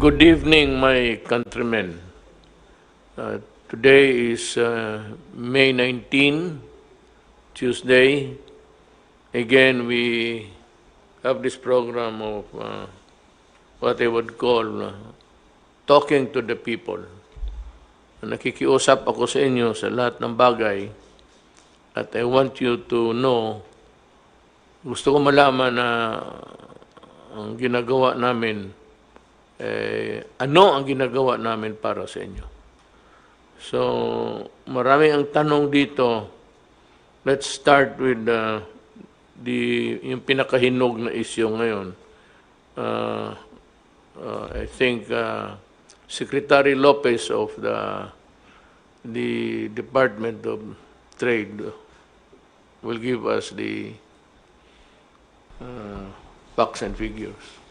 Good evening, my countrymen. Today is May 19, Tuesday. Again, we have this program of what I would call talking to the people. Nakikiusap ako sa inyo sa lahat ng bagay at I want you to know, gusto ko malaman na ang ginagawa namin, ano ang ginagawa namin para sa inyo. So, marami ang tanong dito. Let's start with yung pinakahinog na issue ngayon. I think Secretary Lopez of the Department of Trade will give us the facts and figures.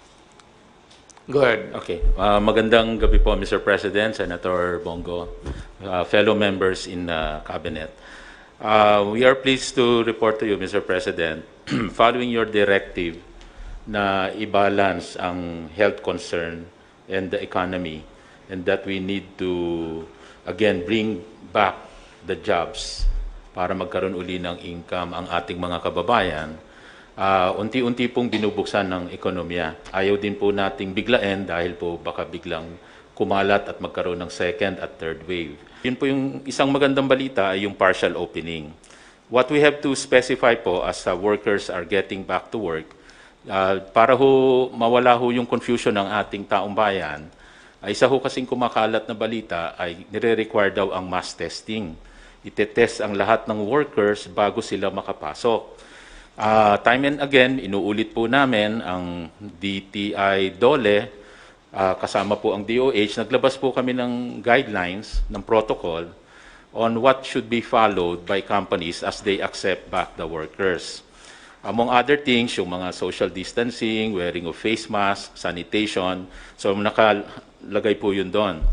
Go ahead. Okay. Magandang gabi po, Mr. President, Senator Bongo, fellow members in Cabinet. We are pleased to report to you, Mr. President, following your directive na i-balance ang health concern and the economy, and that we need to, again, bring back the jobs para magkaroon uli ng income ang ating mga kababayan. Unti-unti pong binubuksan ng ekonomiya. Ayaw din po nating biglain dahil po baka biglang kumalat at magkaroon ng second at third wave. Yun po yung isang magandang balita ay yung partial opening. What we have to specify po as workers are getting back to work, para ho mawala ho yung confusion ng ating taong bayan, ay isa ho kasing kumakalat na balita ay nire-require daw ang mass testing. Itetest ang lahat ng workers bago sila makapasok. Time and again, inuulit po namin ang DTI DOLE, kasama po ang DOH, naglabas po kami ng guidelines, ng protocol on what should be followed by companies as they accept back the workers. Among other things, yung mga social distancing, wearing of face mask, sanitation, so nakalagay po yun doon.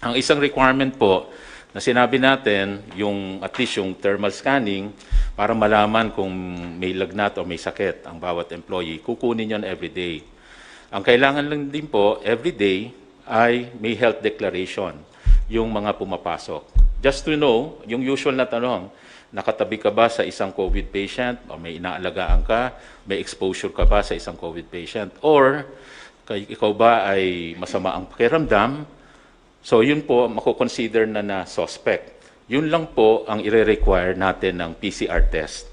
Ang isang requirement po na sinabi natin, yung at least yung thermal scanning, para malaman kung may lagnat o may sakit ang bawat employee, kukunin yon every day. Ang kailangan lang din po, every day, ay may health declaration, yung mga pumapasok. Just to know, yung usual na tanong, nakatabi ka ba sa isang COVID patient, o may inaalagaan ka, may exposure ka ba sa isang COVID patient, or ikaw ba ay masama ang pakiramdam, so yun po, makukonsider na suspect. Yun lang po ang ire-require natin ng PCR test.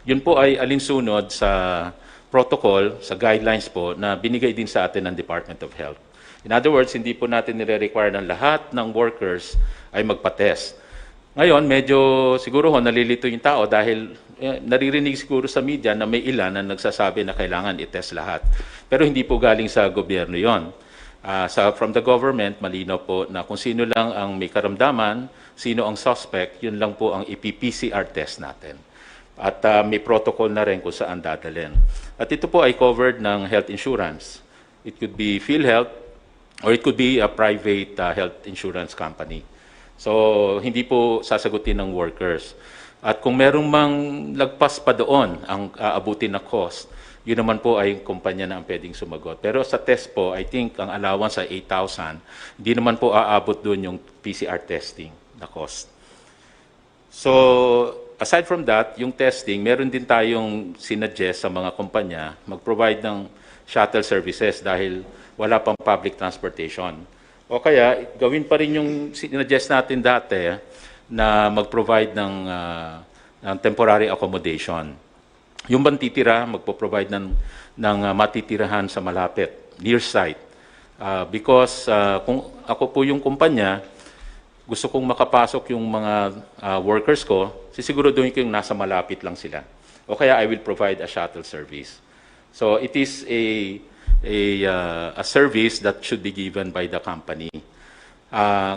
Yun po ay alinsunod sa protocol, sa guidelines po na binigay din sa atin ng Department of Health. In other words, hindi po natin nire-require ng lahat ng workers ay magpa-test. Ngayon, medyo siguro nalilito yung tao dahil naririnig siguro sa media na may ilan na nagsasabi na kailangan i-test lahat. Pero hindi po galing sa gobyerno yon. From the government, malinaw po na kung sino lang ang may karamdaman, sino ang suspect, yun lang po ang ipi-PCR test natin. At may protocol na rin kung saan dadalhin. At ito po ay covered ng health insurance. It could be PhilHealth or it could be a private health insurance company. So, hindi po sasagutin ng workers. At kung merong mang lagpas pa doon ang aabutin na cost, yun naman po ay kumpanya na ang pwedeng sumagot. Pero sa test po, I think ang allowance ay 8,000. Hindi naman po aabot doon yung PCR testing na cost. So, aside from that, yung testing, meron din tayong sinuggest sa mga kumpanya mag-provide ng shuttle services dahil wala pang public transportation. O kaya, gawin pa rin yung sinuggest natin dati na mag-provide ng temporary accommodation. Yung bang titira, magpo-provide ng matitirahan sa malapit, near site. Because kung ako po yung kumpanya, gusto kong makapasok yung mga workers ko, sisiguraduhin ko yung nasa malapit lang sila. O kaya I will provide a shuttle service. So it is a service that should be given by the company.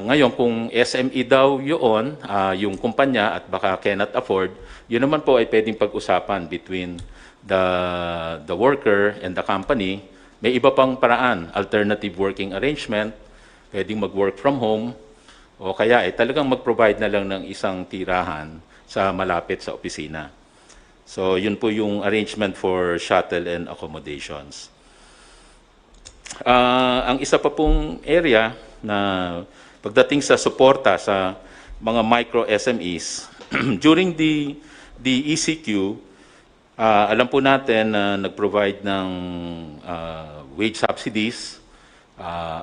Ngayon, kung SME daw yun, yung kumpanya at baka cannot afford, yun naman po ay pwedeng pag-usapan between the worker and the company. May iba pang paraan, alternative working arrangement, pwedeng mag-work from home, o kaya talagang mag-provide na lang ng isang tirahan sa malapit sa opisina. So, yun po yung arrangement for shuttle and accommodations. Ang isa pa pong area na pagdating sa suporta sa mga micro SMEs, during the ECQ, alam po natin na nag-provide ng wage subsidies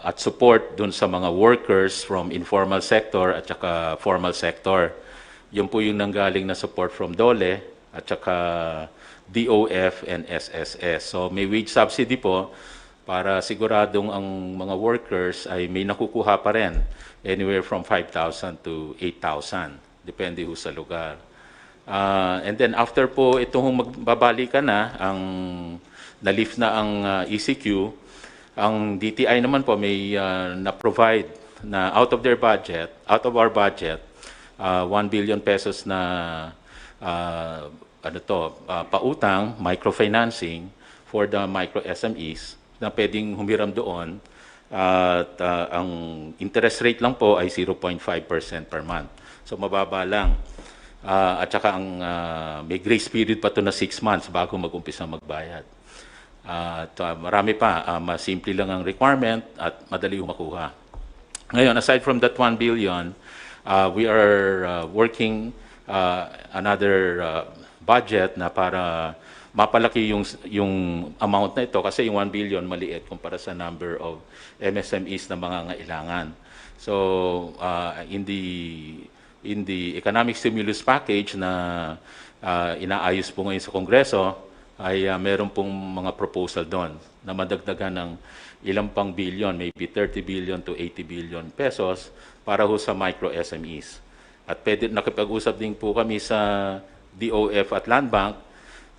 at support dun sa mga workers from informal sector at saka formal sector. Yun po yung nanggaling na support from DOLE at saka DOF and SSS. So may wage subsidy po para siguradong ang mga workers ay may nakukuha pa rin, anywhere from 5,000 to 8,000, depende ho sa lugar. And then after po itong magbabalikan na, ang na-lift na ang ECQ, ang DTI naman po may na-provide na out of our budget, 1 billion pesos na pautang, microfinancing for the micro SMEs na pwedeng humiram doon, at ang interest rate lang po ay 0.5% per month. So mababa lang. At saka ang may grace period pa to na 6 months bago mag-umpisa magbayad. At marami pa, masimple lang ang requirement at madali makuha. Ngayon, aside from that 1 billion, we are working another budget na para mapalaki yung amount na ito, kasi yung 1 billion maliit kumpara sa number of MSMEs na mga ngailangan. So in the economic stimulus package na inaayos po ngayon sa Kongreso, ay meron pong mga proposal doon na madagdagan ng ilang pang billion, maybe 30 billion to 80 billion pesos para ho sa micro SMEs. At nakipag-usap din po kami sa DOF at Land Bank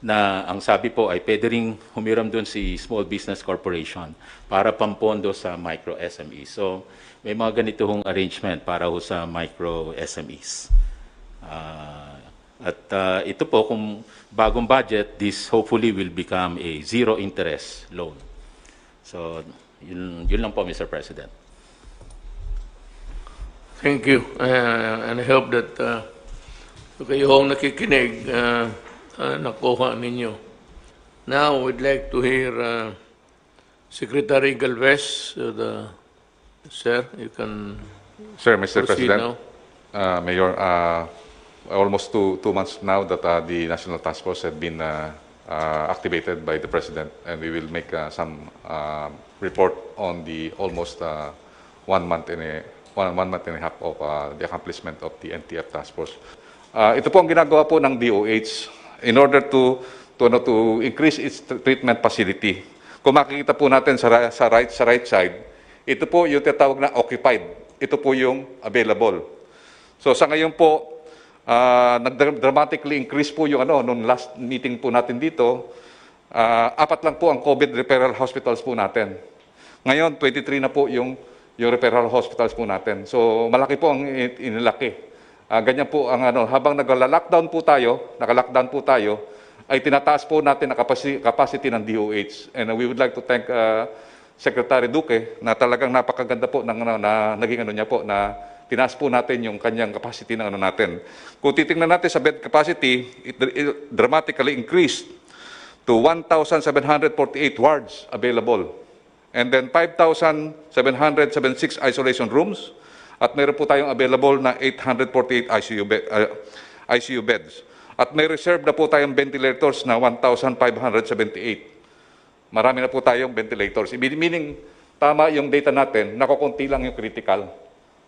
na ang sabi po ay pwede ring humiram doon si Small Business Corporation para pampondo sa micro SMEs. So may mga ganito hong arrangement para ho sa micro SMEs. Ito po, kung bagong budget, this hopefully will become a zero interest loan. So yun lang po, Mr. President. Thank you. And I hope that kayong nakikinig, nakuha ninyo. Now, we'd like to hear Secretary Galvez. Sir, you can Sir, Mr. proceed President, now. Mayor, almost two months now that the National Task Force had been activated by the President, and we will make some report on the almost 1 month and a half of the accomplishment of the NTF Task Force. Ito po ang ginagawa po ng DOH in order to increase its treatment facility. Kung makikita po natin sa right side, ito po yung tinatawag na occupied. Ito po yung available. So sa ngayon po, nag-dramatically increase po yung nung last meeting po natin dito, 4 lang po ang COVID referral hospitals po natin. Ngayon, 23 na po yung referral hospitals po natin. So malaki po ang inilaki. Ganyan po ang habang naka-lockdown po tayo, ay tinataas po natin ang capacity ng DOH. And we would like to thank Secretary Duque na talagang napakaganda po na naging niya po na tinaas po natin yung kanyang capacity ng natin. Kung titingnan natin sa bed capacity, it dramatically increased to 1,748 wards available. And then 5,776 isolation rooms. At mayroon po tayong available na 848 ICU beds. At may reserve na po tayong ventilators na 1,578. Marami na po tayong ventilators. Meaning, tama yung data natin, nakukunti lang yung critical.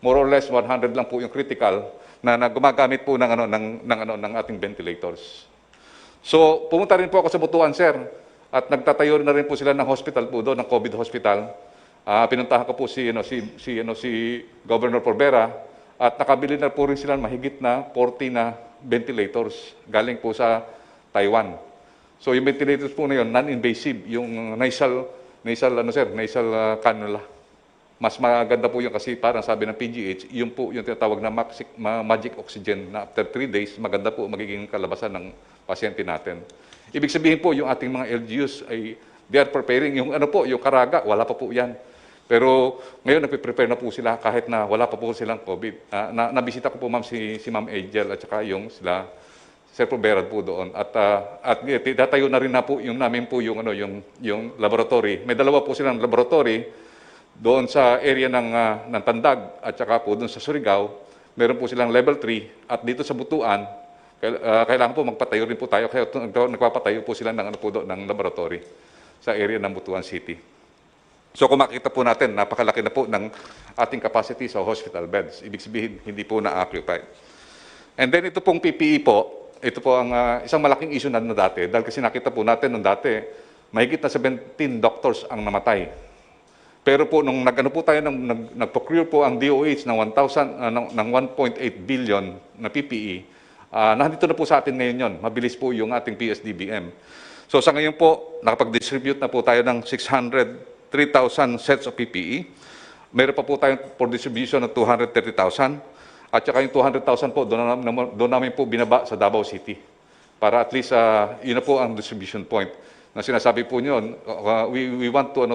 More or less 100 lang po yung critical na gumagamit po ng ating ventilators. So, pumunta rin po ako sa Butuan, sir. At nagtatayo na rin po sila ng hospital po doon, ng COVID hospital. Pinuntahan ko po si Governor Porbera at nakabili na po rin sila mahigit na 40 na ventilators galing po sa Taiwan. So yung ventilators po na yun, non-invasive, yung nasal cannula. Mas maganda po yun kasi parang sabi ng PGH, yun po yung tinatawag na magic oxygen na after 3 days, maganda po magiging kalabasan ng pasyente natin. Ibig sabihin po yung ating mga LGUs ay they are preparing. Yung yung Caraga, wala pa po yan. Pero ngayon nagpe-prepare na po sila kahit na wala pa po silang COVID. Nabisita ko po ma'am si Ma'am Angel at saka yung Sir Proberad po doon. At tatayo na rin na po yung namin po yung, yung laboratory. May dalawa po silang laboratory doon sa area ng Tandag at saka po doon sa Surigao. Meron po silang level 3 at dito sa Butuan, kailangan po magpatayo rin po tayo. Kaya nagpapatayo po sila ng, ng laboratory sa area ng Butuan City. So kung makita po natin, napakalaki na po ng ating capacity sa hospital beds. Ibig sabihin, hindi po na-occupied. And then ito pong PPE po, ito po ang isang malaking issue na dati. Dahil kasi nakita po natin nung dati, mahigit na 17 doctors ang namatay. Pero po nung nag-ano po tayo, nag-procure po ang DOH ng 1.8 billion na PPE, nandito na po sa atin ngayon yon. Mabilis po yung ating PSDBM. So sa ngayon po, nakapag-distribute na po tayo ng 603,000 sets of PPE. Meron pa po tayong for distribution ng 230,000. At saka yung 200,000 po, doon namin po binaba sa Davao City. Para at least, yun na po ang distribution point. Na sinasabi po nyo, we want to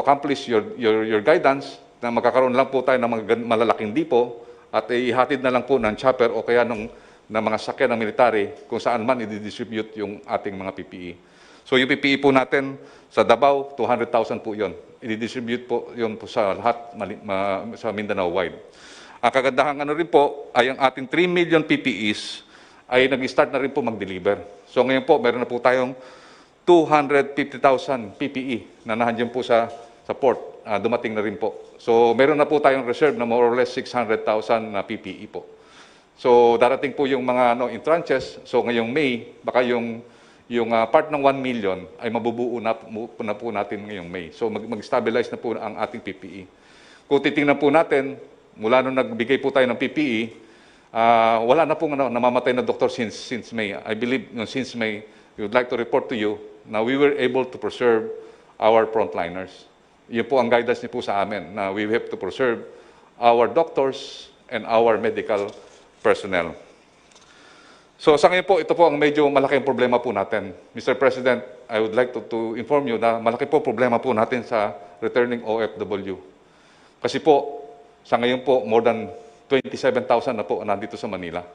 accomplish your guidance na magkakaroon lang po tayo ng mga malalaking dipo at ihatid na lang po ng chopper o kaya ng mga sakyan ng military kung saan man i-distribute yung ating mga PPE. So yung PPE po natin sa Davao, 200,000 po yun. I-distribute po yun po sa lahat sa Mindanao wide. Ang kagandahan rin po ay ang ating 3 million PPEs ay nag-start na rin po mag-deliver. So ngayon po, meron na po tayong 250,000 PPE na nandiyan po sa port. Dumating na rin po. So meron na po tayong reserve na more or less 600,000 na PPE po. So darating po yung mga in tranches. So ngayong May, baka yung part ng 1 million ay mabubuo na po natin ngayong May. So mag-stabilize na po ang ating PPE. Kung titingnan po natin, mula nung nagbigay po tayo ng PPE, wala na pong namamatay na doktor since May. I believe since May, we would like to report to you na we were able to preserve our frontliners. Yun po ang guidance niyo po sa amin, na we have to preserve our doctors and our medical personnel. So sa ngayon po, ito po ang medyo malaking problema po natin. Mr. President, I would like to inform you na malaki po problema po natin sa returning OFW. Kasi po, sa ngayon po, more than 27,000 na po nandito sa Manila.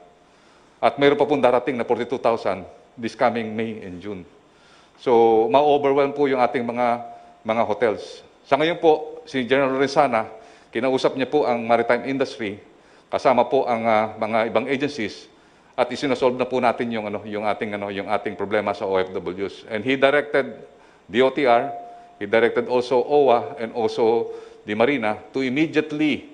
At mayroon pa pong darating na 42,000 this coming May and June. So, ma-overwhelm po yung ating mga hotels. Sa ngayon po, si General Lorenzana, kinausap niya po ang maritime industry, kasama po ang mga ibang agencies, at isinosolve na po natin yung ating problema sa OFWs. And he directed DOTR, he directed also OWA and also the Marina to immediately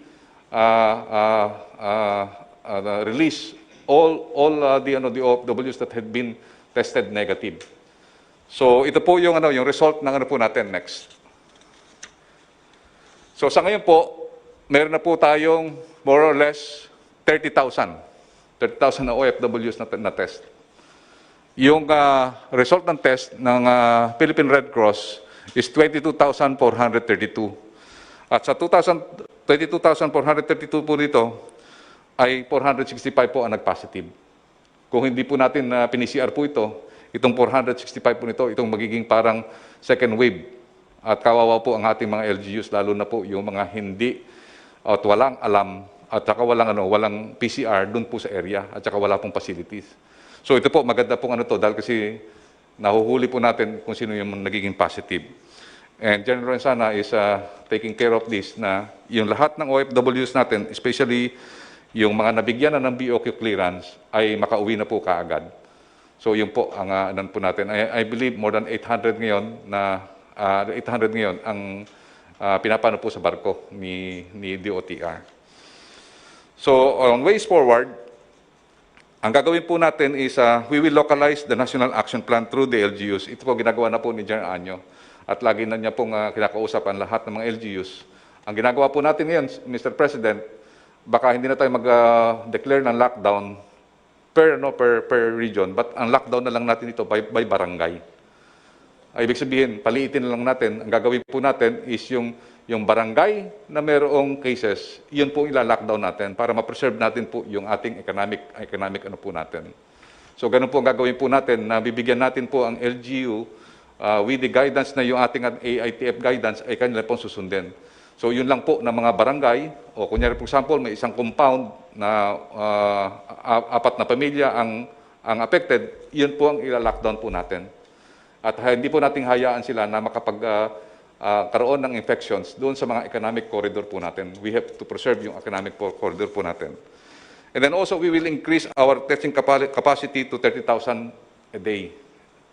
release all the OFWs that had been tested negative. So ito po yung result ng po natin next. So sa ngayon po, meron na po tayong more or less 30,000 na OFWs na test. Yung result ng test ng Philippine Red Cross is 22,432. At sa 22,432 po dito, ay 465 po ang nag-positive. Kung hindi po natin pinCR po itong 465 po nito, itong magiging parang second wave. At kawawa po ang ating mga LGUs, lalo na po yung mga hindi at walang alam at saka walang PCR doon po sa area at saka wala pong facilities. So ito po, maganda pong dahil kasi nahuhuli po natin kung sino yung nagiging positive. And General Lorenzana is taking care of this na yung lahat ng OFWs natin, especially yung mga nabigyan na ng BOQ clearance, ay makauwi na po kaagad. So yun po ang po natin. I believe more than 800 ngayon ang pinapano po sa barko ni DOTR. So on ways forward, ang gagawin po natin is we will localize the National Action Plan through the LGUs. Ito po ginagawa na po ni General Anyo. At lagi na niya pong kinakausap ang lahat ng mga LGUs. Ang ginagawa po natin ngayon, Mr. President, baka hindi na tayo mag-declare ng lockdown per region, but ang lockdown na lang natin ito by barangay. Ibig sabihin, paliitin na lang natin, ang gagawin po natin is yung barangay na mayroong cases, yun po ila-lockdown natin para ma-preserve natin po yung ating economic po natin. So ganun po ang gagawin po natin, na bibigyan natin po ang LGU with the guidance na yung ating AITF guidance ay kanila pong susundin. So yun lang po na mga barangay, o kunyari for example, may isang compound na apat na pamilya ang affected, yun po ang ila-lockdown po natin. At hindi po nating hayaan sila na karoon ng infections doon sa mga economic corridor po natin. We have to preserve yung economic corridor po natin. And then also, we will increase our testing capacity to 30,000 a day.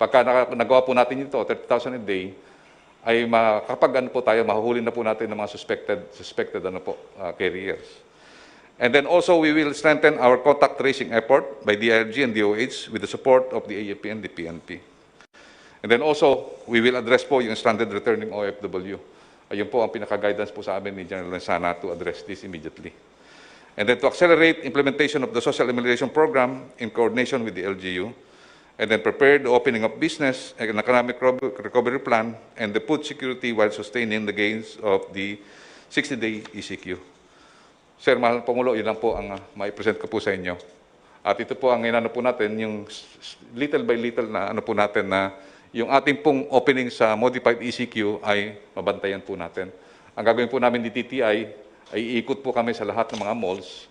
Pagka nagawa po natin ito, 30,000 a day, ay kapag ano po tayo, mahuhuli na po natin ng mga suspected carriers. And then also, we will strengthen our contact tracing effort by DILG and DOH with the support of the AFP and the PNP. And then also, we will address po yung stranded returning OFW. Ayun po ang pinaka-guidance po sa amin ni General Lenzana to address this immediately. And then to accelerate implementation of the social amelioration program in coordination with the LGU, and then prepare the opening of business and economic recovery plan and the food security while sustaining the gains of the 60-day ECQ. Sir, Mahal Pangulo, yun lang po ang mai-present ko po sa inyo. At ito po ang inano po natin, yung little by little na ano po natin na yung ating pong opening sa modified ECQ ay mabantayan po natin. Ang gagawin po namin di TTI ay iikot po kami sa lahat ng mga malls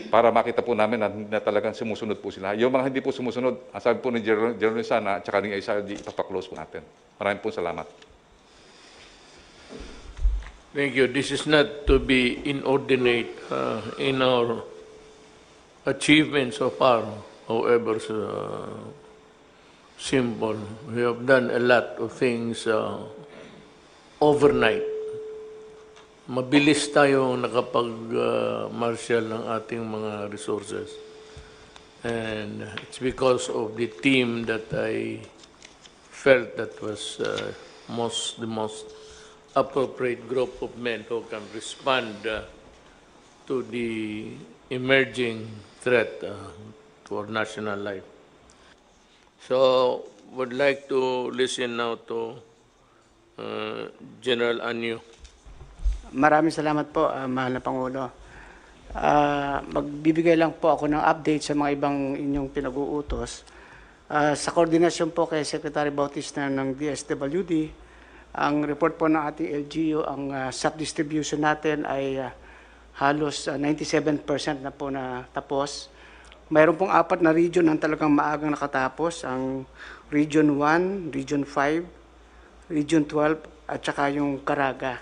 para makita po namin na talagang sumusunod po sila. Yung mga hindi po sumusunod, ang sabi po ni General Sana at saka ni ISRD, ipapaklose po natin. Maraming po salamat. Thank you. This is not to be inordinate in our achievements so far, however simple. We have done a lot of things overnight. Mabilis tayong nakapag-marshal ng ating mga resources. And it's because of the team that I felt that was the most appropriate group of men who can respond to the emerging threat to our national life. So, would like to listen now to General Anyo. Maraming salamat po, Mahal na Pangulo. Magbibigay lang po ako ng update sa mga ibang inyong pinag-uutos. Sa koordinasyon po kay Secretary Bautista ng DSWD, ang report po ng ating LGU, ang SAP distribution natin ay halos 97% na po na tapos. Mayroon pong 4 na region ang talagang maagang nakatapos, ang Region 1, Region 5, Region 12, at saka yung Caraga.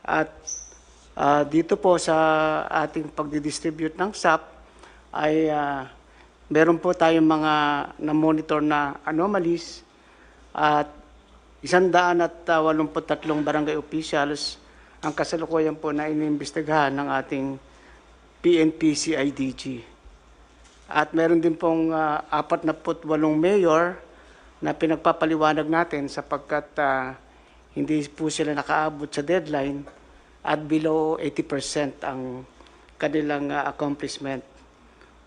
At dito po sa ating pagdidistribute ng SAP ay meron po tayong mga na-monitor na anomalies at 183 barangay officials ang kasalukuyan po na iniimbestigahan ng ating PNP-CIDG. At meron din pong 48 mayor na pinagpapaliwanag natin sapagkat hindi po sila nakaabot sa deadline at below 80% ang kanilang accomplishment.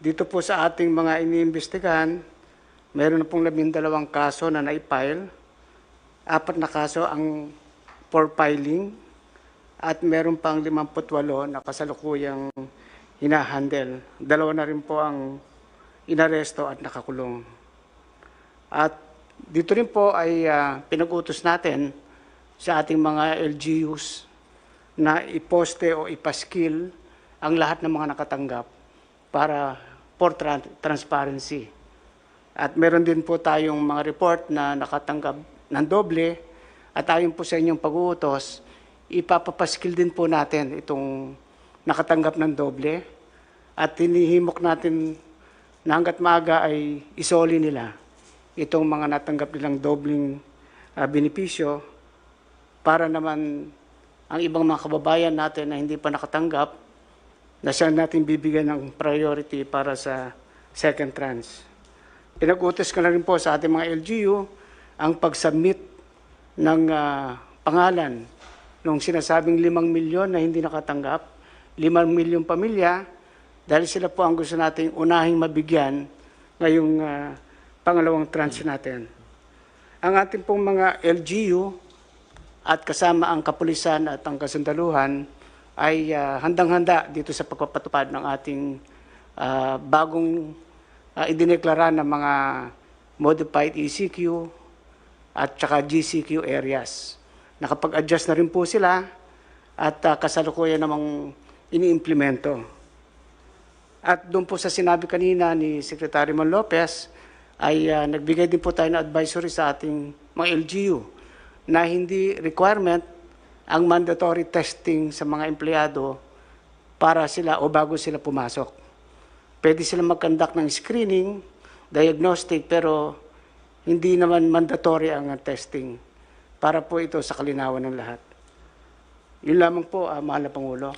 Dito po sa ating mga iniimbestigahan, meron na pong 12 kaso na naipile, 4 na kaso ang for filing, at meron pang 58 na kasalukuyang hinahandle. 2 na rin po ang inaresto at nakakulong. At dito rin po ay pinag-utos natin sa ating mga LGUs na iposte o ipaskill ang lahat ng mga nakatanggap para for transparency. At meron din po tayong mga report na nakatanggap ng doble at ayon po sa inyong pag-uutos, ipapapaskill din po natin itong nakatanggap ng doble at hinihimok natin na hanggat maaga ay isoli nila itong mga natanggap nilang dobling benepisyo para naman ang ibang mga kababayan natin na hindi pa nakatanggap na siya natin bibigyan ng priority para sa second tranche. Pinag-utos ko na rin po sa ating mga LGU ang pag-submit ng pangalan nung sinasabing 5 milyon na hindi nakatanggap, 5 milyong pamilya, dahil sila po ang gusto nating unahing mabigyan ngayong pangalawang tranche natin. Ang ating pong mga LGU at kasama ang kapulisan at ang kasundaluhan ay handang-handa dito sa pagpapatupad ng ating bagong idineklara ng mga modified ECQ at saka GCQ areas. Nakapag-adjust na rin po sila at kasalukuyan namang iniimplemento. At doon po sa sinabi kanina ni Secretary Man Lopez, ay nagbigay din po tayo ng advisory sa ating mga LGU na hindi requirement ang mandatory testing sa mga empleyado para sila o bago sila pumasok. Pwede sila mag-conduct ng screening, diagnostic, pero hindi naman mandatory ang testing para po ito sa kalinawan ng lahat. Yun lamang po, mahal na Pangulo.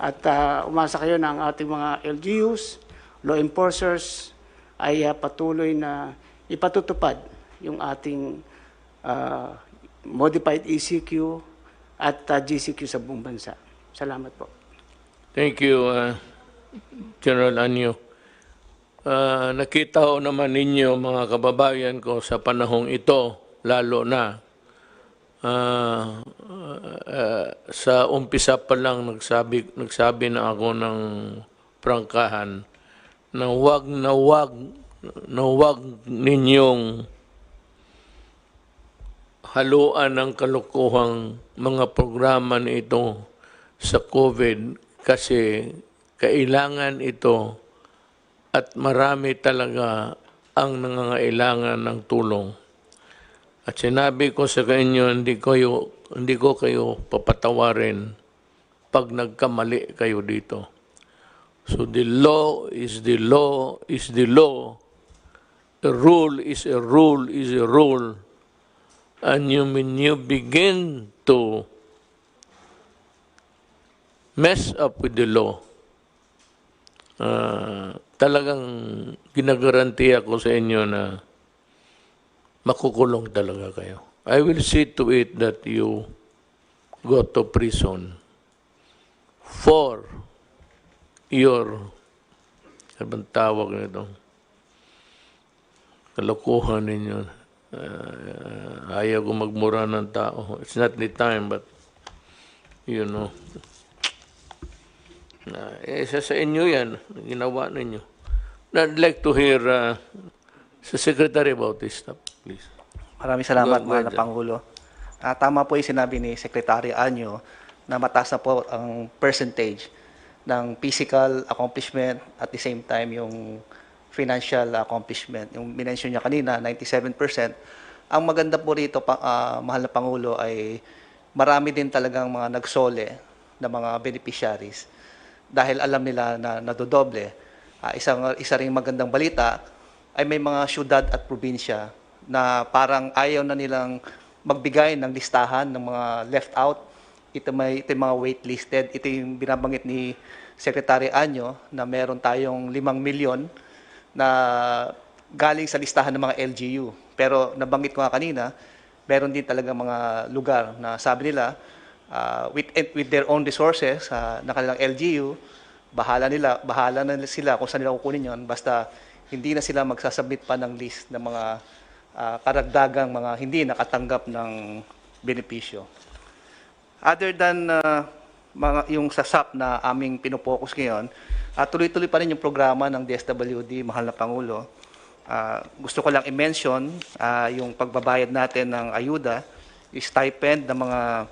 At umasa kayo na ang ating mga LGUs, law enforcers, ay patuloy na ipatutupad yung ating modified ECQ at GCQ sa buong bansa. Salamat po. Thank you, General Anyo. Nakita ho naman ninyo, mga kababayan ko, sa panahong ito, lalo na, sa umpisa pa lang nagsabi na ako ng prangkahan na wag ninyong haluan ng kalukuhang mga programa nito sa COVID kasi kailangan ito at marami talaga ang nangangailangan ng tulong. At sinabi ko sa inyo, hindi ko kayo papatawarin pag nagkamali kayo dito. So the law is the law is the law. A rule is a rule is a rule. And when you begin to mess up with the law, talagang ginagarantiya ko sa inyo na makukulong talaga kayo. I will see to it that you go to prison for your, sabang tawag nito, kalokohan ninyo. Ayaw ko magmura ng tao. It's not the time, but, you know, isa sa inyo yan, ginawa ninyo. I'd like to hear sa Secretary about this stuff, please. Maraming salamat, Go mahal na ahead. Pangulo. Tama po yung sinabi ni Secretary Anyo na mataas na po ang percentage ng physical accomplishment at the same time yung financial accomplishment. Yung minention niya kanina, 97%. Ang maganda po rito, mahal na Pangulo, ay marami din talagang mga nagsole na mga beneficiaries dahil alam nila na nadodoble. Isa ring magandang balita ay may mga syudad at probinsya na parang ayaw na nilang magbigay ng listahan ng mga left out. Ito yung mga waitlisted. Ito yung binabanggit ni Secretary Anyo na meron tayong 5 milyon na galing sa listahan ng mga LGU. Pero nabanggit ko nga kanina, meron din talaga mga lugar na sabi nila, with their own resources na kanilang LGU, bahala na sila kung saan nila kukunin yon, basta hindi na sila magsasubmit pa ng list ng mga karagdagang mga hindi nakatanggap ng benepisyo. Other than yung sa SAP na aming pinopokus ngayon, tuloy-tuloy pa rin yung programa ng DSWD, mahal na Pangulo. Gusto ko lang i-mention yung pagbabayad natin ng ayuda, stipend ng mga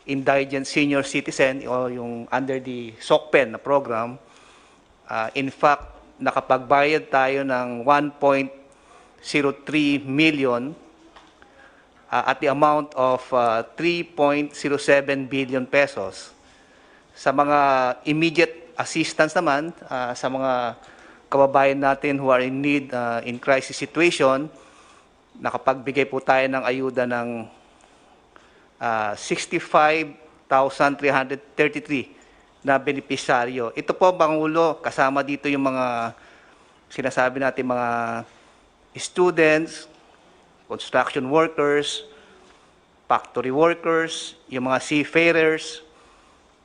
indigent senior citizen o yung under the SOCPEN na program. In fact, nakapagbayad tayo ng 1.03 million at the amount of 3.07 billion pesos. Sa mga immediate assistance naman, sa mga kababayan natin who are in need in crisis situation, nakapagbigay po tayo ng ayuda ng 65,333 na benepisaryo. Ito po, Pangulo, kasama dito yung mga sinasabi natin mga students, construction workers, factory workers, yung mga seafarers,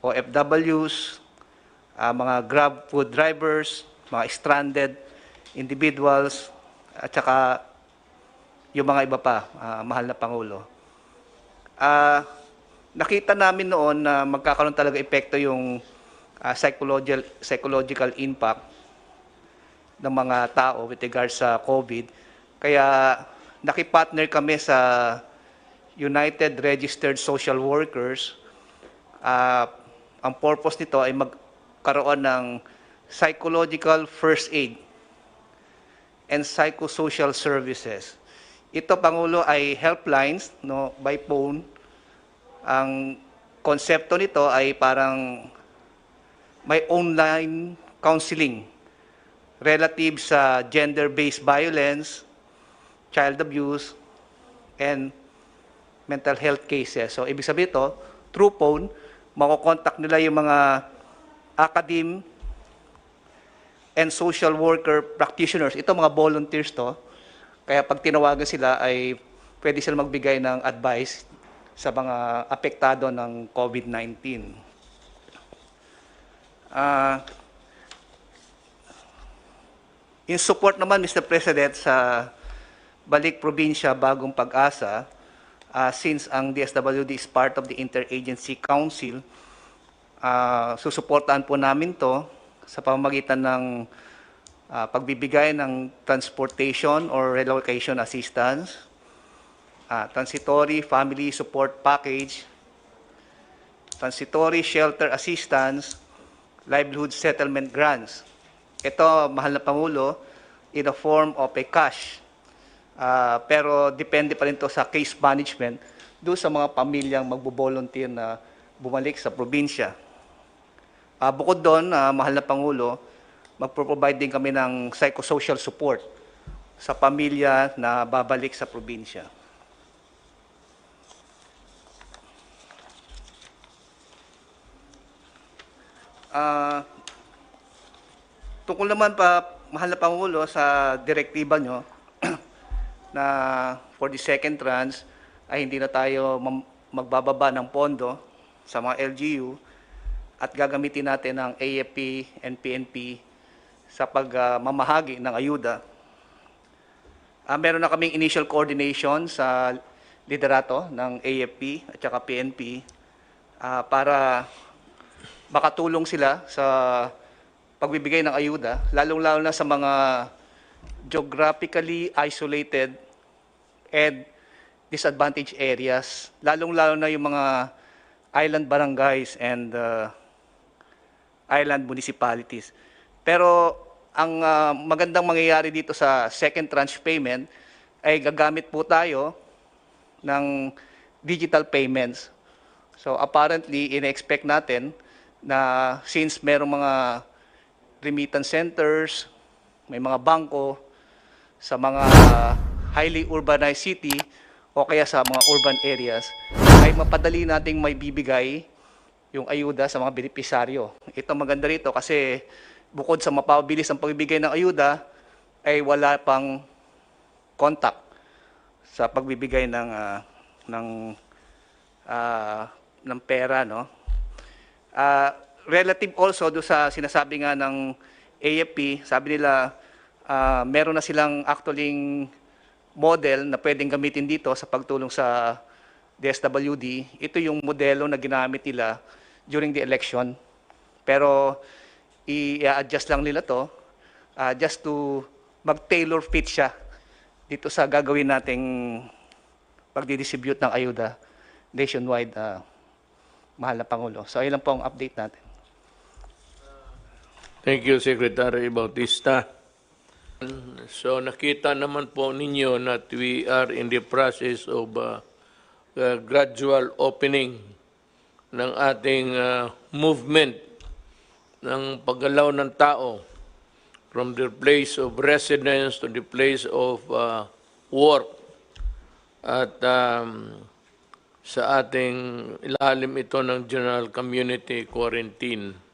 OFWs, mga Grab food drivers, mga stranded individuals, at saka yung mga iba pa, mahal na Pangulo. Nakita namin noon na magkakaroon talaga epekto yung psychological impact ng mga tao with regards sa COVID. Kaya nakipartner kami sa United Registered Social Workers Ang purpose nito ay magkaroon ng psychological first aid and psychosocial services. Ito, Pangulo, ay helplines, no, by phone. Ang konsepto nito ay parang may online counseling relative sa gender-based violence, child abuse, and mental health cases. So, ibig sabihin ito, through phone, makokontak nila yung mga academe and social worker practitioners. Ito mga volunteers to. Kaya pag tinawagan sila ay pwede sila magbigay ng advice sa mga apektado ng COVID-19. In support naman, Mr. President, sa Balik Probinsya Bagong Pag-asa, since ang DSWD is part of the Interagency Council, susuportahan po namin to sa pamamagitan ng pagbibigay ng transportation or relocation assistance, transitory family support package, transitory shelter assistance, livelihood settlement grants. Ito, mahal na Pangulo, in the form of a cash. Pero depende pa rin to sa case management doon sa mga pamilyang magbo-volunteer na bumalik sa probinsya. Bukod doon, mahal na Pangulo, magpo-provide din kami ng psychosocial support sa pamilya na babalik sa probinsya. Tungkol naman pa, mahal na Pangulo, sa direktiba nyo na for the second tranche ay hindi na tayo magbababa ng pondo sa mga LGU at gagamitin natin ang AFP and PNP sa pagmamahagi ng ayuda. Meron na kaming initial coordination sa liderato ng AFP at saka PNP para makatulong sila sa pagbibigay ng ayuda, lalong-lalo na sa mga geographically isolated and disadvantaged areas, lalong-lalo na yung mga island barangays and island municipalities. Pero ang magandang mangyayari dito sa second tranche payment ay gagamit po tayo ng digital payments. So apparently, in-expect natin na since merong mga remittance centers, may mga bangko sa mga highly urbanized city o kaya sa mga urban areas, ay mapadali nating may bibigay yung ayuda sa mga benepisaryo. Ito maganda rito kasi bukod sa mapabilis ang pagbibigay ng ayuda, ay wala pang contact sa pagbibigay ng pera, no? Relative also do sa sinasabi nga ng AFP, sabi nila meron na silang actually model na pwedeng gamitin dito sa pagtulong sa DSWD. Ito yung modelo na ginamit nila during the election. Pero i-adjust lang nila to just to mag-tailor fit siya dito sa gagawin nating pagdidistribute ng ayuda nationwide, mahal na Pangulo. So ayun lang po ang update natin. Thank you, Secretary Bautista. So nakita naman po ninyo that we are in the process of gradual opening ng ating movement ng paggalaw ng tao from their place of residence to the place of work. At sa ating ilalim ito ng General Community Quarantine.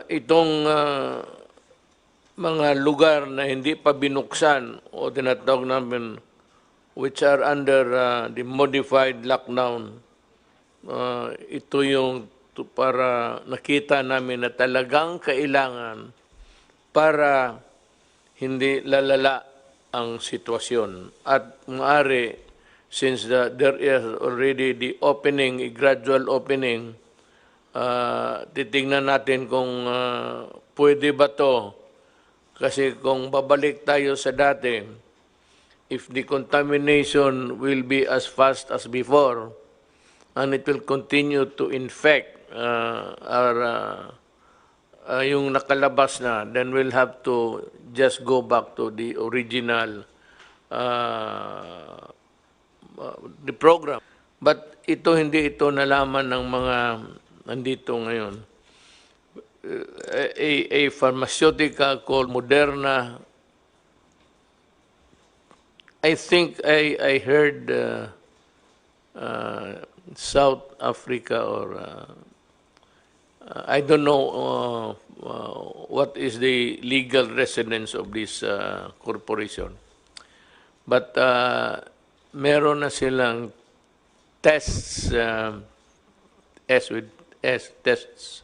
Itong mga lugar na hindi pa binuksan o tinatawag namin which are under the modified lockdown, ito yung para nakita namin na talagang kailangan para hindi lalala ang sitwasyon. At maaari, since there is already the opening, a gradual opening, titingnan natin kung pwede ba to. Kasi kung babalik tayo sa dati, if the contamination will be as fast as before, and it will continue to infect yung nakalabas na, then we'll have to just go back to the original the program. But hindi ito nalaman ng mga nandito ngayon. A pharmaceutical called Moderna, I think I heard South Africa or I don't know what is the legal residence of this corporation. But meron na silang tests, tests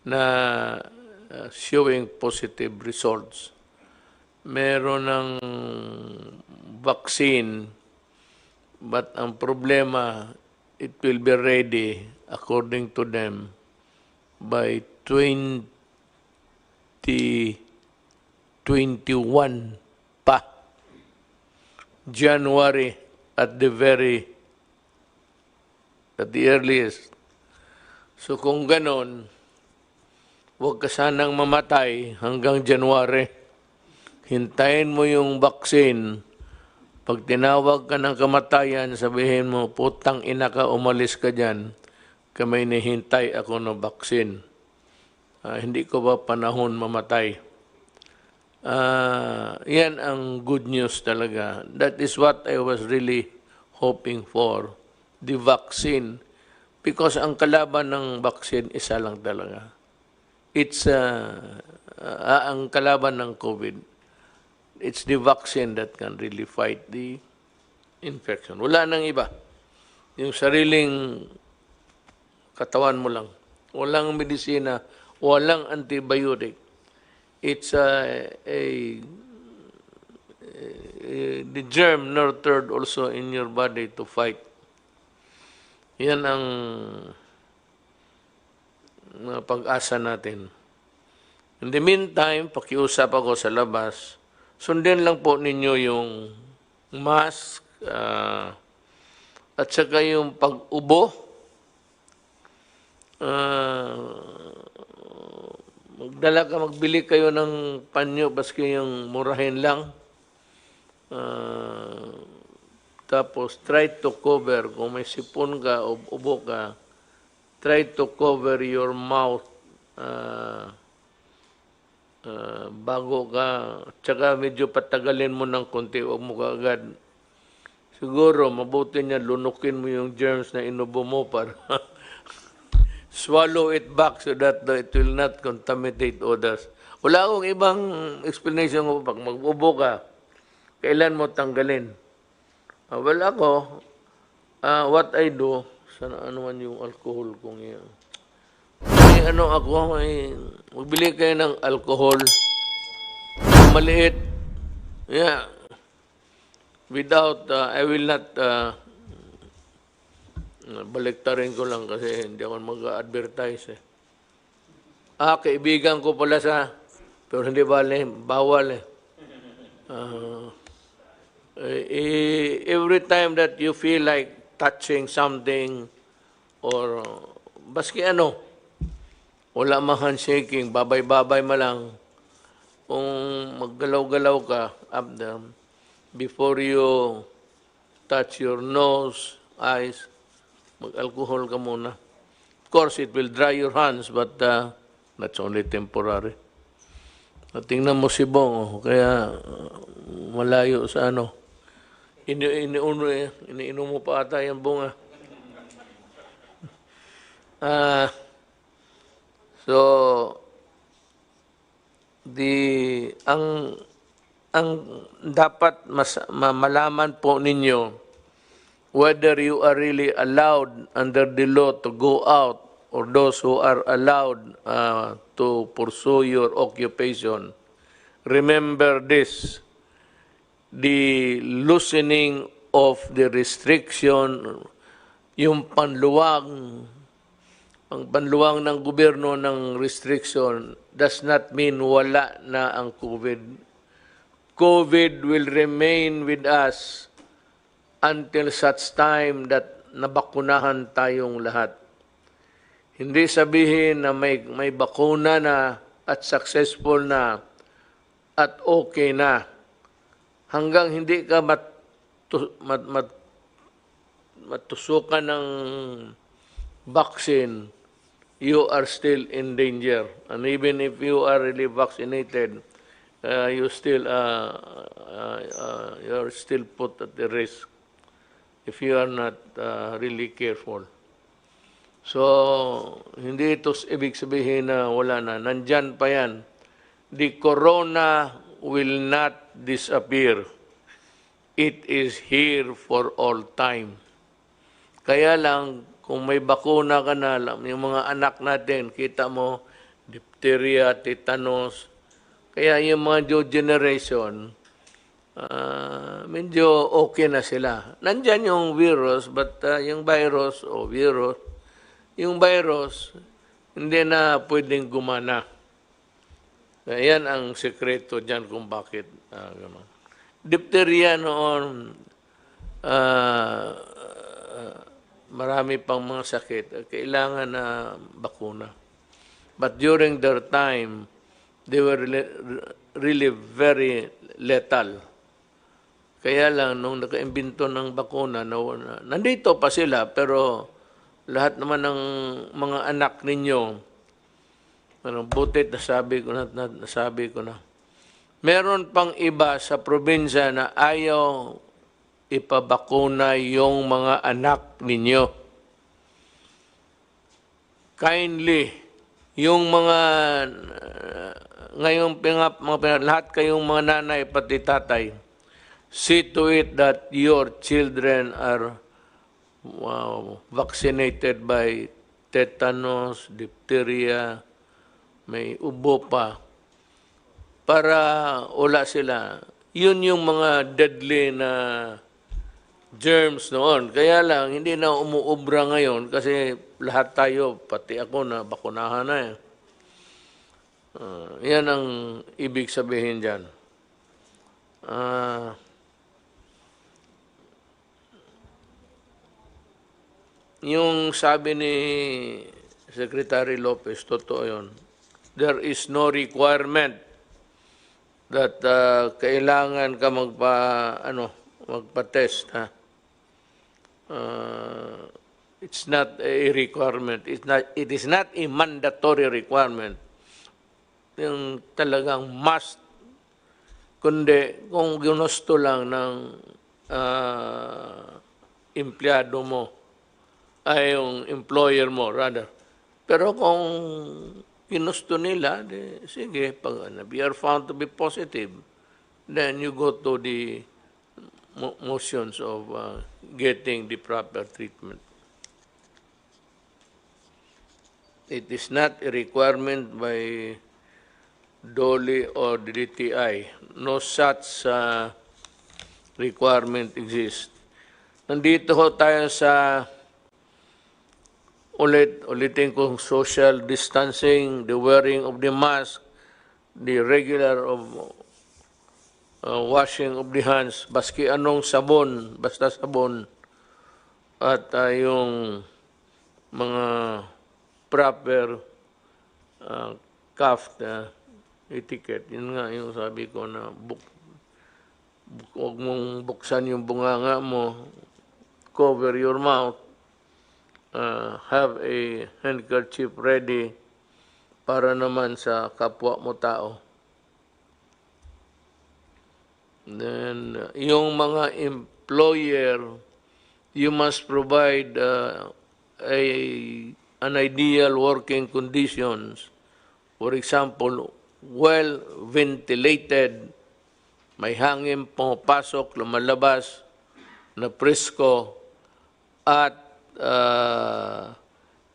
na showing positive results. Meron ng vaccine, but ang problema, it will be ready, according to them, by 2021 pa. January at the earliest. So kung ganon, huwag ka sanang mamatay hanggang January. Hintayin mo yung vaccine. Pag tinawag ka ng kamatayan, sabihin mo, putang ina ka, umalis ka dyan. Kamay nihintay ako ng vaccine. Hindi ko ba panahon mamatay? Yan ang good news talaga. That is what I was really hoping for, the vaccine. Because ang kalaban ng vaccine, isa lang talaga. It's ang kalaban ng COVID. It's the vaccine that can really fight the infection. Wala nang iba. Yung sariling katawan mo lang. Walang medisina, walang antibiotic. It's the germ nurtured also in your body to fight. Yan ang pag-asa natin. In the meantime, pakiusap ako sa labas, sundin lang po ninyo yung mask at saka yung pag-ubo. Magbili kayo ng panyo, baski yung murahin lang. Tapos, try to cover, kung may sipon ka o ubo ka, try to cover your mouth bago ka, tsaka medyo patagalin mo ng konti, huwag mo kaagad. Siguro, mabuti niya, lunukin mo yung germs na inubo mo para swallow it back so that it will not contaminate others. Wala akong ibang explanation mo. Pag mag-ubo ka, kailan mo tanggalin? Well, ako, what I do, sana ano man yung alcohol kung yan. Magbili kayo ng alcohol, maliit, yeah, without, I will not, baliktarin ko lang kasi hindi ako mag-advertise eh. Kaibigan ko pala pero hindi bawal eh. Every time that you feel like touching something or baski wala mang handshaking, babay-babay ma lang. Kung maggalaw-galaw ka, up there, before you touch your nose, eyes, mag-alcohol ka muna. Of course, it will dry your hands, but that's only temporary. Tingnan mo si Bong, kaya malayo sa iniinom mo pa ata yung bunga. So, ang dapat malaman po ninyo whether you are really allowed under the law to go out or those who are allowed to pursue your occupation. Remember this, the loosening of the restriction, yung ang panluwang ng gobyerno ng restriction does not mean wala na ang COVID. COVID will remain with us until such time that nabakunahan tayong lahat. Hindi sabihin na may bakuna na at successful na at okay na. Hanggang hindi ka matusukan ng vaccine, you are still in danger. And even if you are really vaccinated, you're still put at the risk if you are not really careful. So, hindi ito ibig sabihin na wala na. Nandyan pa yan. The corona will not disappear. It is here for all time. Kaya lang, kung may bakuna ka na, yung mga anak natin, kita mo, diphtheria, tetanus, kaya yung mga new generation, medyo okay na sila. Nandyan yung virus, but yung virus, yung virus, hindi na pwedeng gumana. Yan ang sekreto dyan kung bakit gano'n. Diphtheria noon, marami pang mga sakit, kailangan na bakuna. But during their time, they were really very lethal. Kaya lang, nung naka-imbento ng bakuna, nandito pa sila, pero lahat naman ng mga anak ninyo, butit nasabi ko na. Meron pang iba sa probinsya na ayaw ipabakuna yung mga anak ninyo. Kindly, yung mga ngayong lahat kayong mga nanay pati tatay, see to it that your children are vaccinated by tetanus, diphtheria, may ubo pa, para wala sila. Yun yung mga deadly na germs noon. Kaya lang, hindi na umuubra ngayon kasi lahat tayo, pati ako na bakunahan na eh. Yan ang ibig sabihin dyan. Yung sabi ni Secretary Lopez, totoo yun. There is no requirement that kailangan ka magpa-test. It's not a requirement. It is not a mandatory requirement. Yung talagang must. Kundi kung ginusto lang ng empleyado mo, ay yung employer mo, rather. Pero kung ginusto nila, sige, pag you are found to be positive, then you go to the motions of getting the proper treatment. It is not a requirement by DOLE or the DTI. No such requirement exists. Nandito ho tayo sa ulitin kong social distancing, the wearing of the mask, the regular of washing of the hands, baski anong sabon, basta sabon, at yung mga proper cuff etiquette. Yun nga yung sabi ko na huwag mong buksan yung bunganga mo, cover your mouth, have a handkerchief ready para naman sa kapwa mo tao. Then, yung mga employer, you must provide an ideal working conditions. For example, well ventilated, may hangin pumapasok, lumalabas, na presko, at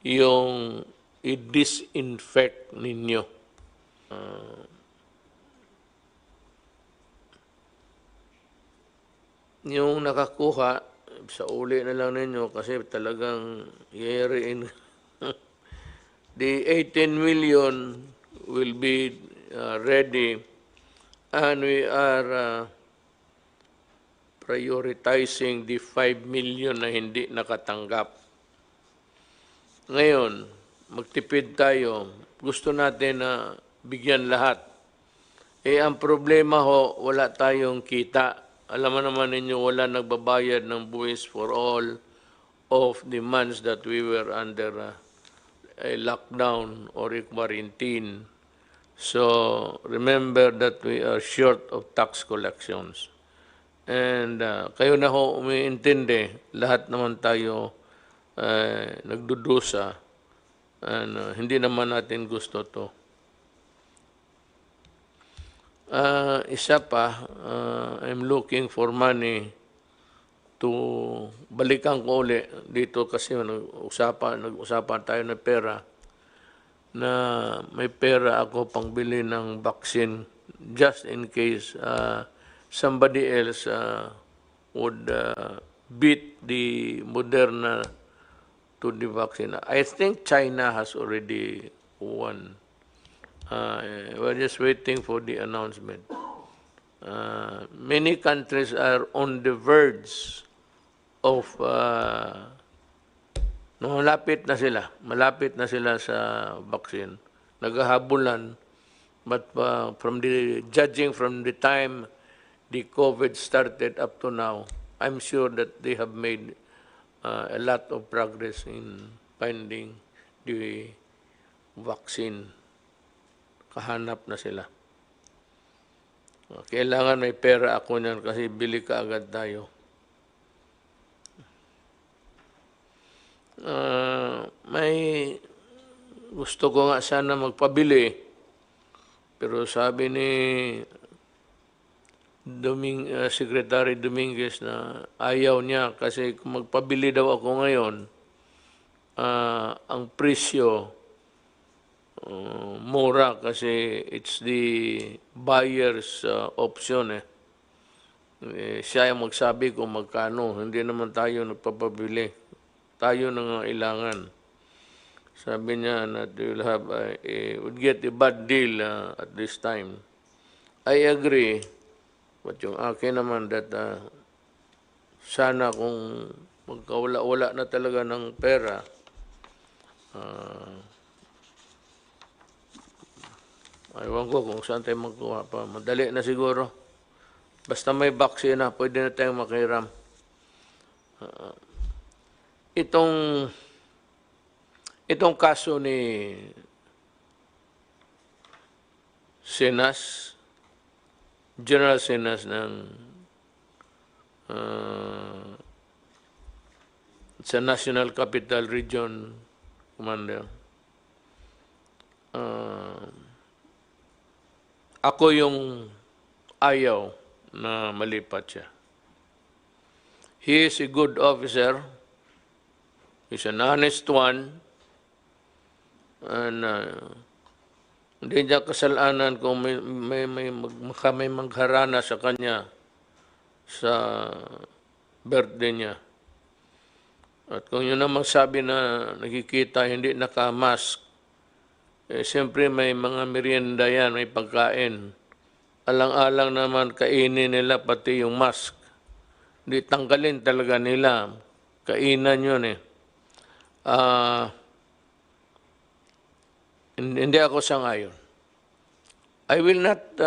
yung i-disinfect ninyo. Yung nakakuha, sa uli na lang ninyo kasi talagang yariin. The 18 million will be ready And we are prioritizing the 5 million na hindi nakatanggap. Ngayon, magtipid tayo. Gusto natin na bigyan lahat. Ang problema ho, wala tayong kita. Alam mo naman ninyo, wala nagbabayad ng buwis for all of the months that we were under a lockdown or a quarantine. So, remember that we are short of tax collections. And kayo na ho umiintindi, lahat naman tayo nagdudusa. And hindi naman natin gusto to. Isa pa, I'm looking for money to balikan ko uli dito kasi nag-usapan tayo ng pera na may pera ako pangbili ng vaccine just in case somebody else would beat the Moderna to the vaccine. I think China has already won. We're just waiting for the announcement. Many countries are on the verge of malapit na sila sa vaccine. Naghahabulan, but judging from the time the COVID started up to now, I'm sure that they have made a lot of progress in finding the vaccine. Kahanap na sila. Kailangan may pera ako niyan kasi bili ka agad tayo. May gusto ko nga sana magpabili, pero sabi ni Secretary Dominguez na ayaw niya kasi kung magpabili daw ako ngayon, ang presyo mura kasi it's the buyer's option. Siya yung magsabi kung magkano, hindi naman tayo nagpapabili. Tayo nangailangan. Sabi niya that you'll have would get a bad deal at this time. I agree. But yung akin naman that sana kung magkawala-wala na talaga ng pera, aywan ko kung saan tayo magkuha pa. Madali na siguro. Basta may vaccine na, pwede na tayong makiram. Itong kaso ni Sinas, General Sinas ng sa National Capital Region Commander, ako yung ayaw na malipat siya. He is a good officer. He's an honest one. And hindi niya kasalanan kung may magharana sa kanya sa birthday niya. At kung yun ang magsabi na nakikita hindi naka-mask, siyempre may mga merienda yan, may pagkain. Alang-alang naman kainin nila pati yung mask. Hindi tanggalin talaga nila. Kainan yun hindi ako sangayon. I will not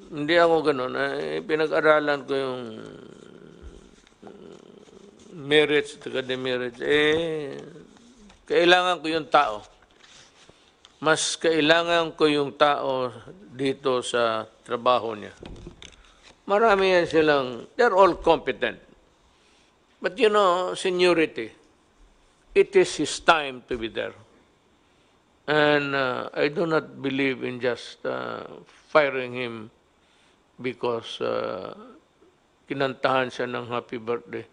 hindi ako ganun. Pinag-aralan ko yung merits at demerits. Kailangan ko yung tao. Mas kailangan ko yung tao dito sa trabaho niya. Marami yan silang, they're all competent. But you know, seniority, it is his time to be there. And I do not believe in just firing him because kinantahan siya ng happy birthday.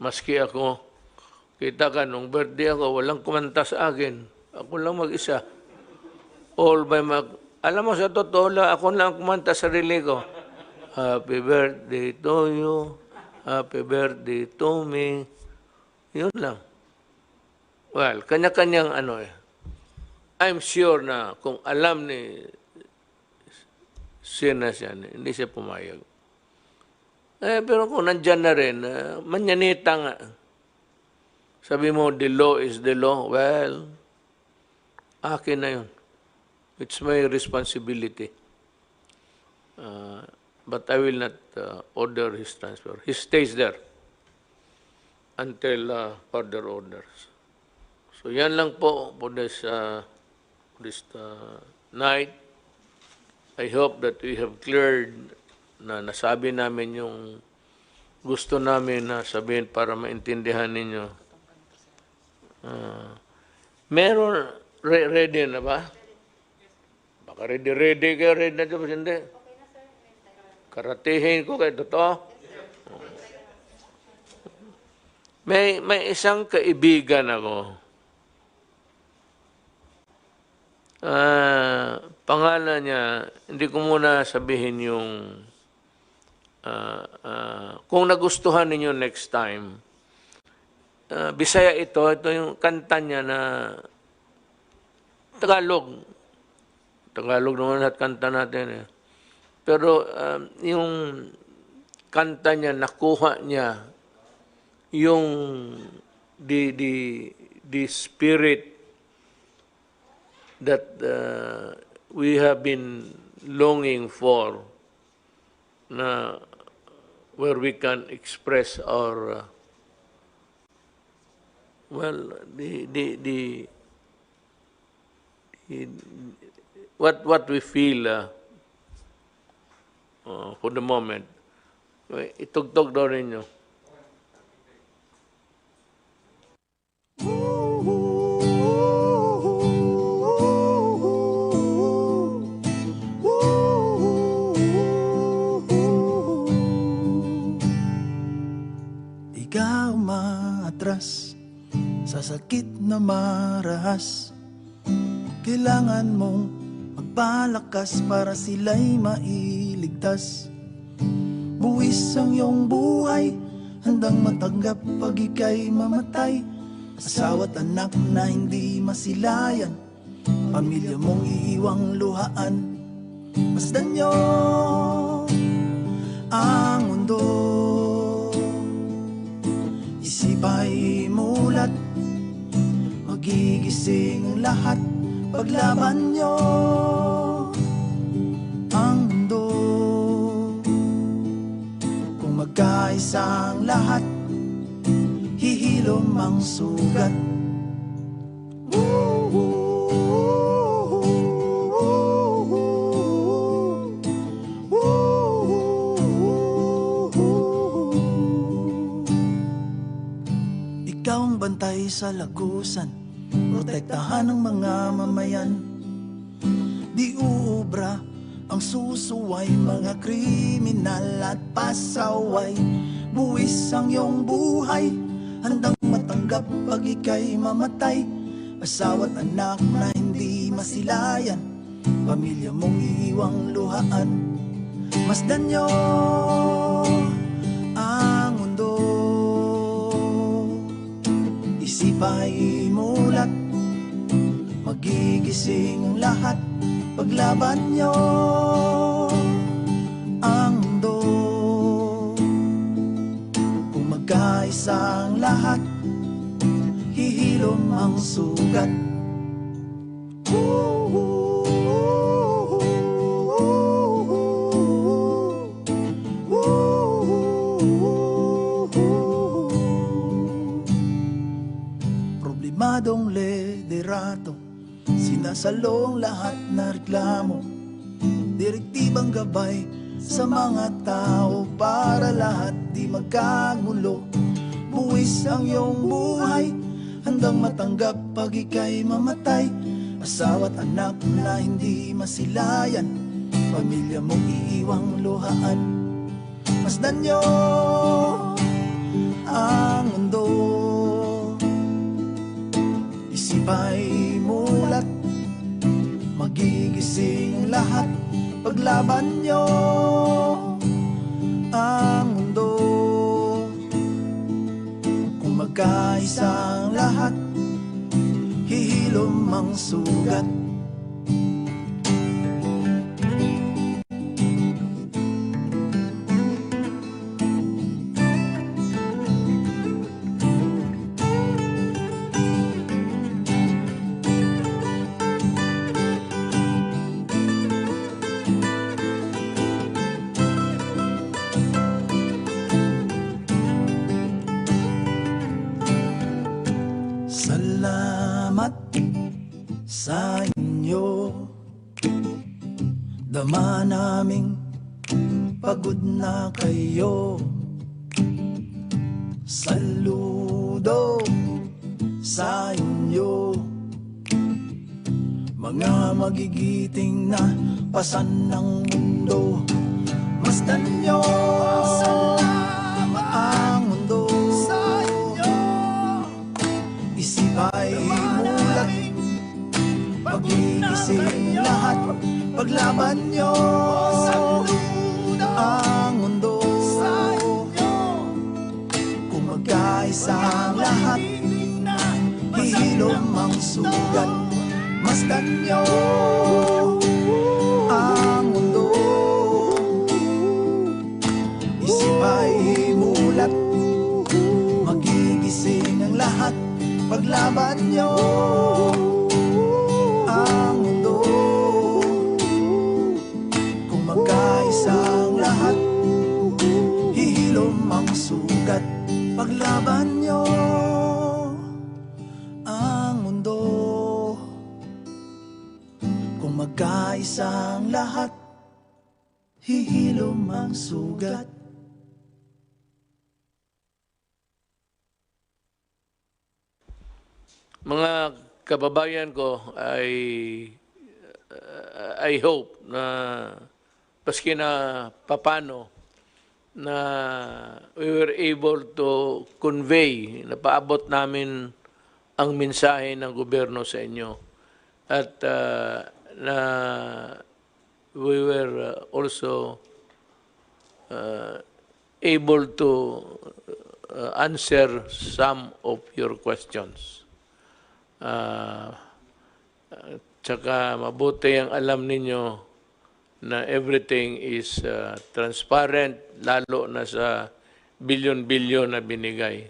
Maski ako, kita ka, nung birthday ako, walang kumanta sa akin. Ako lang mag-isa. Alam mo, sa totoo lang, ako lang kumanta sa sarili ko. Happy birthday to you. Happy birthday to me. Yun lang. Well, kanya-kanyang ano eh. I'm sure na kung alam ni Sinas yan, hindi siya pumayag. Pero kung nandyan na rin, manyanita nga. Sabi mo, the law is the law. Well, akin na yun. It's my responsibility. But I will not order his transfer. He stays there until further orders. So yan lang po for this night. I hope that we have cleared na nasabi namin yung gusto namin na sabihin para maintindihan ninyo. Meron, ready na ba? Baka ready kayo, ready na dyan, hindi. Karatihin ko kayo, totoo? May isang kaibigan ako. Pangalan niya, hindi ko muna sabihin yung kung nagustuhan ninyo next time. Bisaya ito yung kanta niya na Tagalog. Tagalog naman at kanta natin eh. Pero yung kanta niya, nakuha niya yung the spirit that we have been longing for, na where we can express our what we feel for the moment. Itugtog daw ninyo. Ikaw maatras sa sakit na marahas. Kailangan mong magpalakas para sila'y mailigtas. Buwis ang iyong buhay, handang matanggap pag ika'y mamatay. Asawa't anak na hindi masilayan, pamilya mong iiwang luhaan. Masdan niyo ang mundo, isip ay mulat, magigising lahat. Paglaban niyo ang mundo, kung magkaisang lahat, hihilom ang sugat. Ikaw ang bantay sa lagusan, protektahan ng mga mamayan. Di uubra ang susuway, mga kriminal at pasaway. Buwis ang iyong buhay, handang matanggap pag ika'y mamatay. Asawa't anak na hindi masilayan, pamilya mong iiwang luhaan. Masdan niyo ang mundo, isip ay mulat, magigising ang lahat. Paglaban niyo ang mundo, kung magkaisang lahat, hihilom ang sugat. Problemadong liderato, sinasalong lahat na reklamo. Direktibang gabay sa mga tao para lahat di magkagulo. Buwis ang iyong buhay, handang matanggap pag ika'y mamatay. Asawa't anak na hindi masilayan, pamilya mong iiwang luhaan. Masdan niyo ang mundo, isip ay mulat, magigising lahat. Paglaban niyo ang mundo, kung magkaisang lahat, hihilom ang sugat. Salamat sa inyo, dama naming pagod na kayo. Saludo sa inyo, mga magigiting na pasan ng mundo. Masdan nyo ang mundo sa inyo. Isip ay mulat, magigising lahat. Paglaban nyo ang mundo sa inyo. Kung magkaisa ang lahat, hihilom ang sugat. Masdan nyo ang mundo. Isip ay mulat, magigising ang lahat. Paglaban nyo ang mundo. Kung magkaisa ang lahat, hihilom ang sugat. Paglaban nyo ang mundo. Kung magkaisa ang lahat, hihilom ang sugat. Mga kababayan ko, I hope na paski na papano na we were able to convey, na paabot namin ang mensahe ng gobyerno sa inyo. At na we were also able to answer some of your questions. Tsaka mabuti ang alam ninyo na everything is transparent, lalo na sa billion-billion na binigay.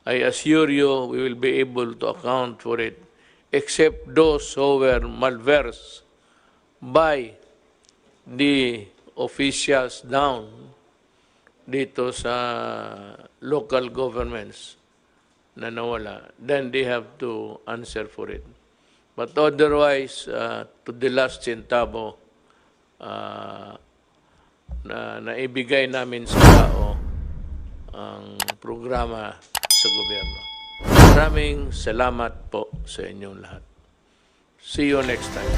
I assure you we will be able to account for it, except those who were malversed by the officials down dito sa local governments na nawala, then they have to answer for it. But otherwise, to the last centavo na naibigay namin sa tao ang programa sa gobyerno. Maraming salamat po sa inyong lahat. See you next time.